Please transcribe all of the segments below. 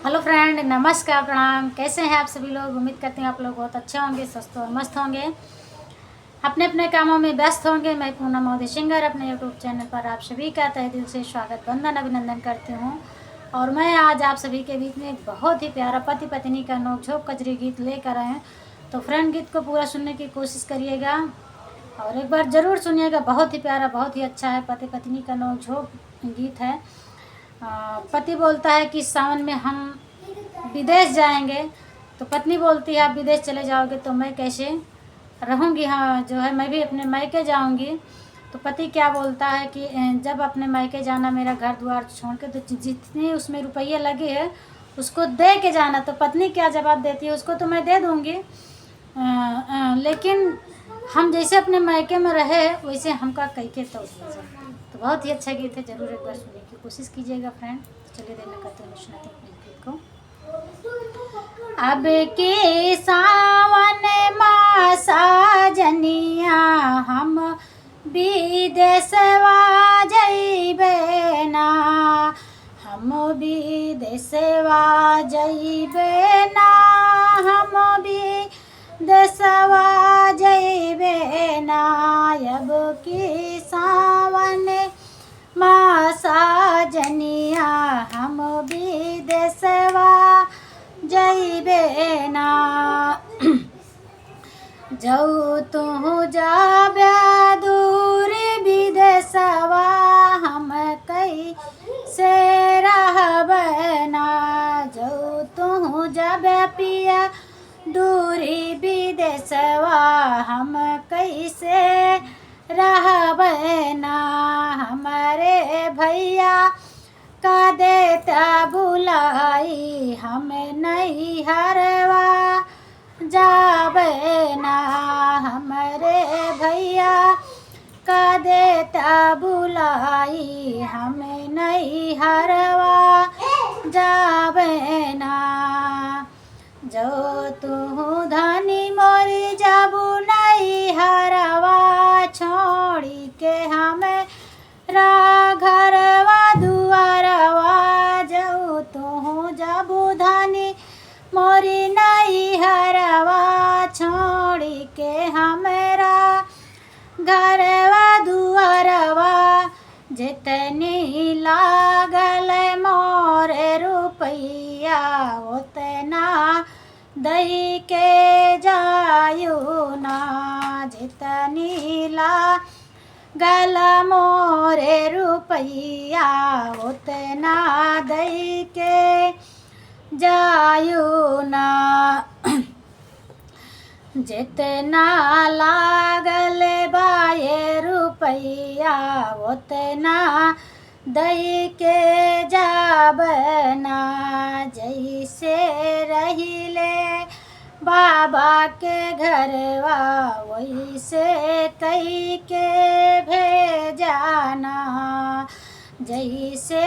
Hello friend, नमस्कार, प्रणाम। कैसे हैं आप सभी लोग? उम्मीद करते हैं आप लोग बहुत अच्छे होंगे, स्वस्थ और मस्त होंगे, अपने अपने कामों में व्यस्त होंगे। मैं पूनम मोदी सिंगर अपने यूट्यूब चैनल पर आप सभी का तहे दिल से स्वागत, वंदन, अभिनंदन करती हूँ। और मैं आज आप सभी के बीच में एक बहुत ही प्यारा पति पत्नी का नोक-झोंक कजरी गीत लेकर आए हैं। तो फ्रेंड, गीत को पूरा सुनने की कोशिश करिएगा और एक बार ज़रूर सुनिएगा। बहुत ही प्यारा, बहुत ही अच्छा है। पति पत्नी का नोक-झोंक गीत है। पति बोलता है कि सावन में हम विदेश जाएंगे, तो पत्नी बोलती है आप विदेश चले जाओगे तो मैं कैसे रहूँगी, हाँ जो है मैं भी अपने मायके जाऊँगी। तो पति क्या बोलता है कि जब अपने मायके जाना मेरा घर द्वार छोड़ के, तो जितने उसमें रुपये लगे हैं उसको दे के जाना। तो पत्नी क्या जवाब देती है, उसको तो मैं दे दूँगी, लेकिन हम जैसे अपने मायके में रहे वैसे हमका कह के तो बहुत ही अच्छा गीत है। ज़रूर एक बार सुनने की कोशिश कीजिएगा फ्रेंड। चलिए देर न करते हैं, सुनाते हैं अपने गीत को। अब के सावन मासा जनिया हम विदेशवा जइबे ना, हम विदेशवा जइबे ना, हम विदेशवा जइबे ना। अब के सावन मासा जनिया हम विदेशवा जइबे ना। जाऊ तू जाबे दूर विदेशवा, हम कैसे रहबे ना। जाऊ तू जाबे पिया दूरी विदेशवा, हम कैसे रहबे ना। हमारे भैया का देता बुलाई, हम नहीं हरवा जाबे ना। हमारे भैया का देता बुलाई, हम नहीं हरवा जाबे ना। जो तू धनी मोरी जाबू नहीं हरवा, छोड़ी के हमें घरवा दुआरवा। जाऊ तू जाबू धानी मोरी नहीं हरवा, छोड़ी के हमेरा घरवा दुआरवा। जितनी लागल मोरे रुपैया, उतना दई के जायू ना। जितनी लागल मोरे रुपैया, उतना दई के जायू ना। जितना लागल बाये रुपैया, उतना दई के जाबना। जैसे रहिले बाबा के घरवा, वैसे कई के भेजाना। जैसे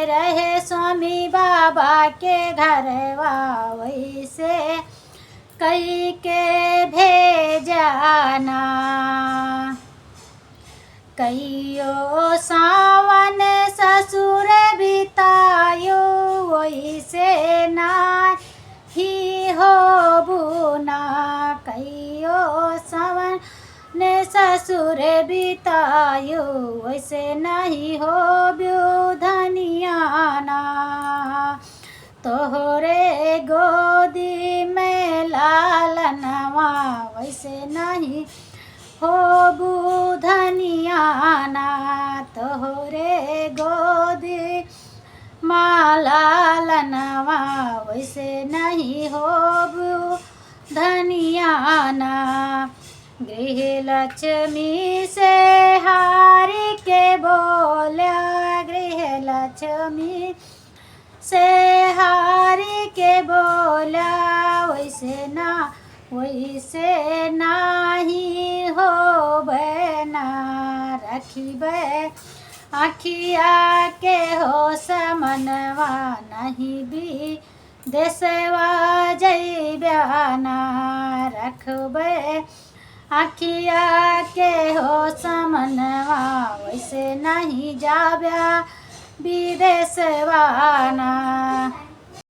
रहे स्वामी बाबा के घरवा, वैसे कई के भेजाना। कईयो सावन ससुर बितायो, वैसे नाही हो बुना। कईयो सावन ने ससुर बितायो, वैसे नहीं हो धनियाना। तोहरे गोदी में लालनवा, वैसे नहीं हो धनियाना। तोहरे गोदी मालालनवा, वैसे नहीं हो धनियाना। गृह लक्ष्मी से हारी के बोला, गृह लक्ष्मी से हारी के बोला, वैसे नाही होबे ना। रखिबे आखिया के हो समनवा, नहीं भी देशवा जइबे ना। रखबे आखिया के हो समनवा, वैसे नहीं जाब्या विदेशवा ना।